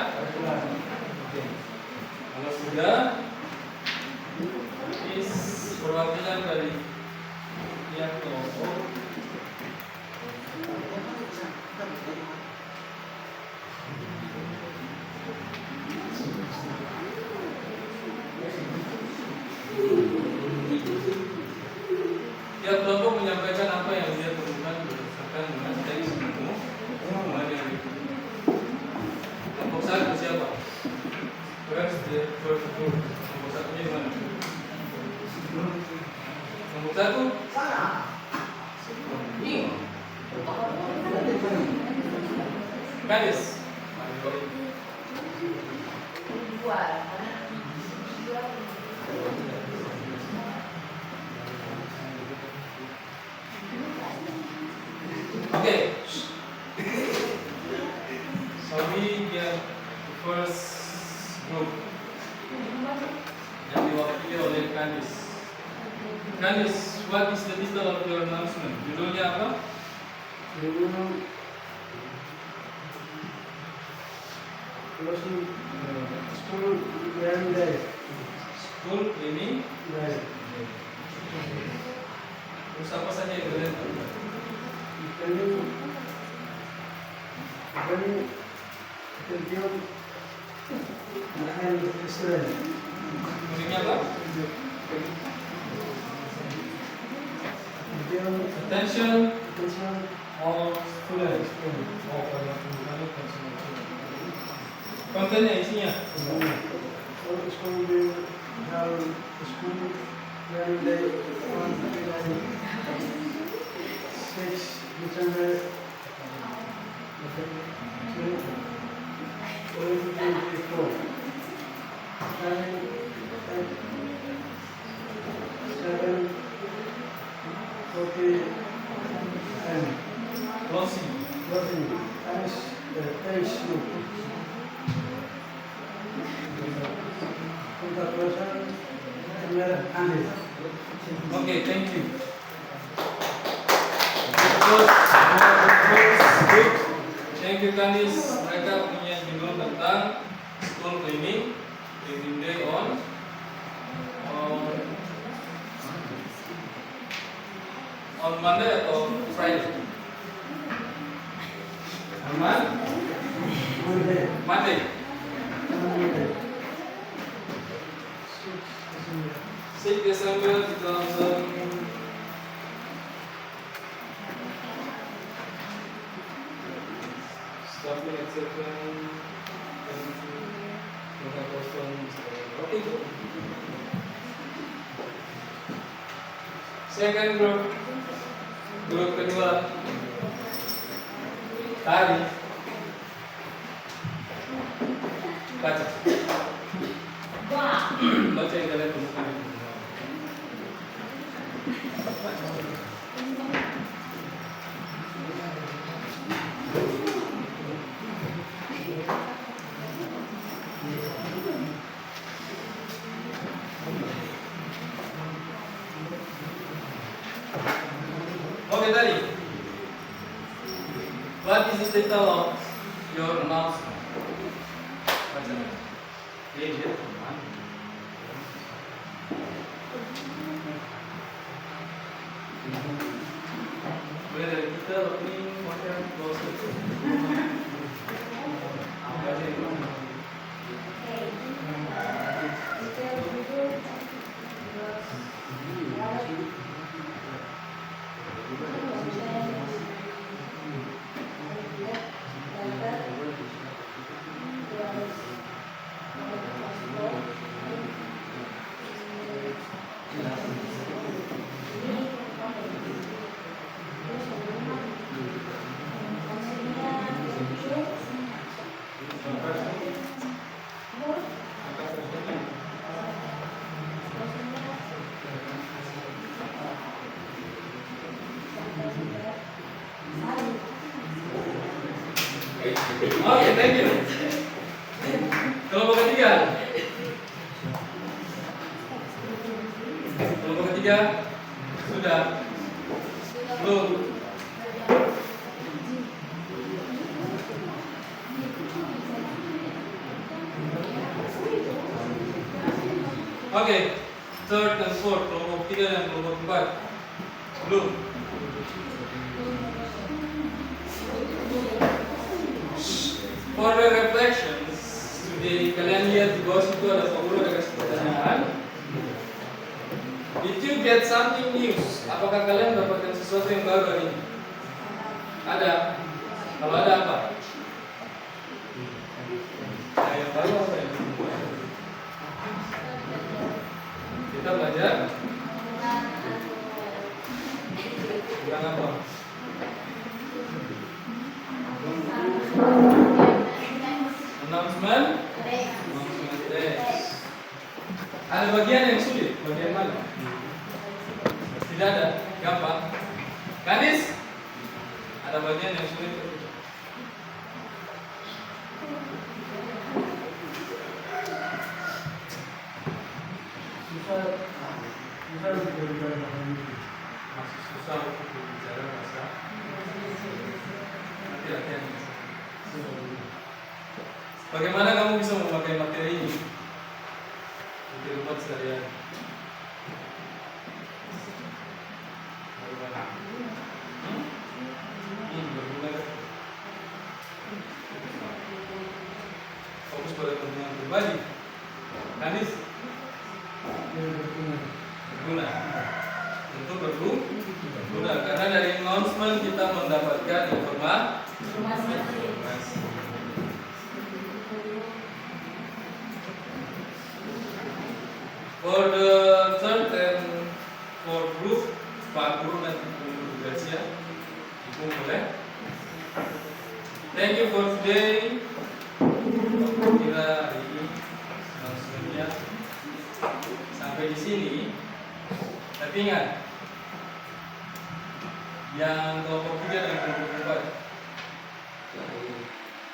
Oke. Kalau sudah, is perwakilan dari yang kelompok. Tiap kelompok menyampaikan apa yang dia temukan berdasarkan dengan teks buku. Kemudian yang diikuti. Kelompok satu siapa? Where's the first group? Kelompok satunya di mana? Kelompok satu? Kadis. Okay. So we get the first group yang diwakili oleh Kadis. Kadis, what is the title of your announcement? Judulnya apa? School cleaning day. School cleaning. Terus apa saja yang kalian lakukan? Musiknya apa? Attention all students. Kontennya isinya. Okay, thank you. Thank you, Kadis. Mereka punya judul tentang school cleaning day on Monday atau Friday? Aman? Monday. 6 December 2000. Starting at 7. Okay. Second group. Grup kedua. Tari. Baca. Baca yang kalian temukan. Okay, tadi. What is the title of your announcement? Baca. Dia teman. Boleh dari kita ini macam bos itu. Oke, thank you. Kelompok ketiga. Kelompok ketiga sudah belum. Oke, third and fourth, kelompok 3 dan kelompok 4. Belum. For the reflections, today kalian lihat di bawah situ ada formula ada kasih pertanyaan. Did you get something new? Apakah kalian mendapatkan sesuatu yang baru hari ini? Ada. Kalau ada apa? Nah, yang baru apa ya? Kita belajar tentang apa? Announcement text. Ada bagian yang sulit, bagian mana? Tidak ada, gampang. Kanis? Ada bagian yang sulit. Masih susah untuk berbicara bahasa. Nanti latihan. Bagaimana kamu bisa memakai materi ini di kehidupan sehari-hari? Bagaimana? Berguna. Fokus pada kepentingan pribadi. Kanis? Berguna. Tentu berguna karena dari announcement kita mendapatkan informasi. For the third and fourth group, Pak Guru nanti tugas ya. Ibu boleh. Thank you for today. Kira hari ini announcement-nya sampai di sini. Tapi ingat, yang kelompok 3 dan kelompok 4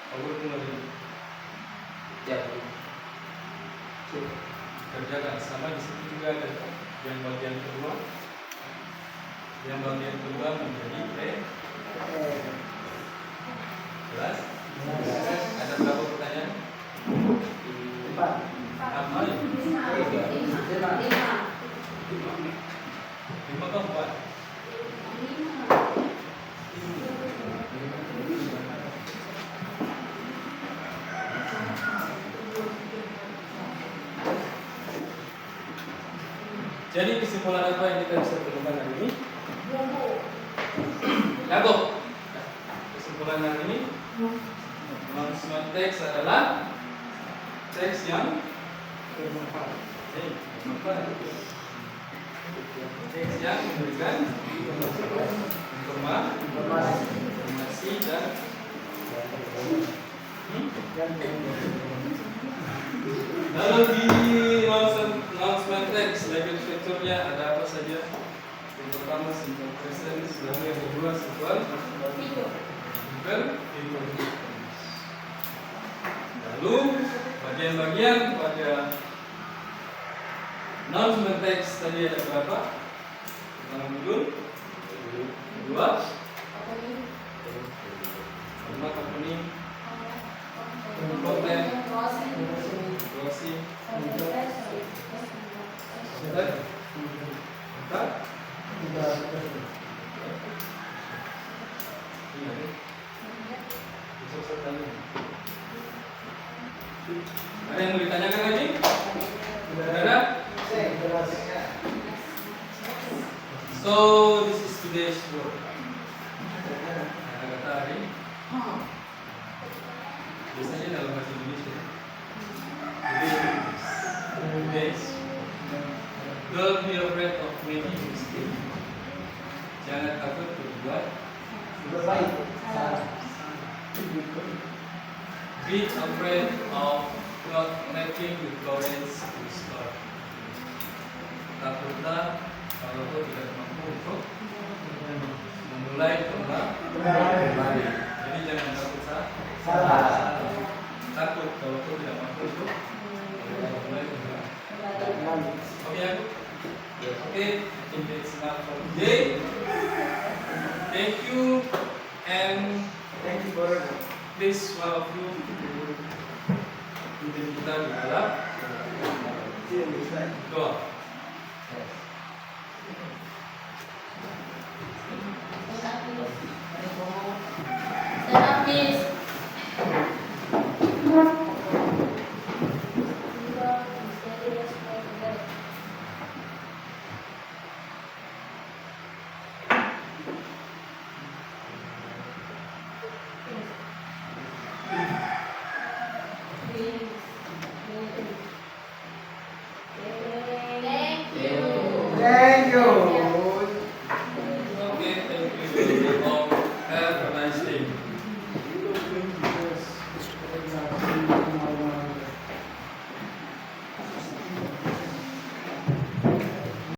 Pak Guru mulai. Ya. Kerjakan sama di situ juga ada yang bagian kedua. Yang bagian kedua menjadi P. Jelas? Ada berapa pertanyaan? 4. Apa? 5 ke 4. Jadi kesimpulan apa yang kita bisa temukan hari ini? Lagu. Kesimpulan hari ini, announcement text adalah teks yang bermanfaat. Teks yang memberikan informasi dan lalu di announcement text label fiturnya ada apa saja? Yang pertama simple present, lalu yang kedua simple fitur. Lalu bagian-bagian pada announcement text tadi ada berapa? Pertama judul, kedua opening, konten, closing, ada yang mau ditanyakan lagi? Ada? So this is today's work. Kata hari. Biasanya dalam bahasa Indonesia. Today's. Don't be afraid of making mistakes. Jangan takut berbuat baik. Be afraid of not making the courage to start. Takutlah kalau kau tidak mampu untuk memulai kembali. Jadi jangan takut salah. Takut kalau kau tidak mampu untuk memulai kembali. Oke, I think that's enough for today. Thank you and thank you for please one of you kita di dalam Here, this side. Go. Yes. Stand up, please. Thank you.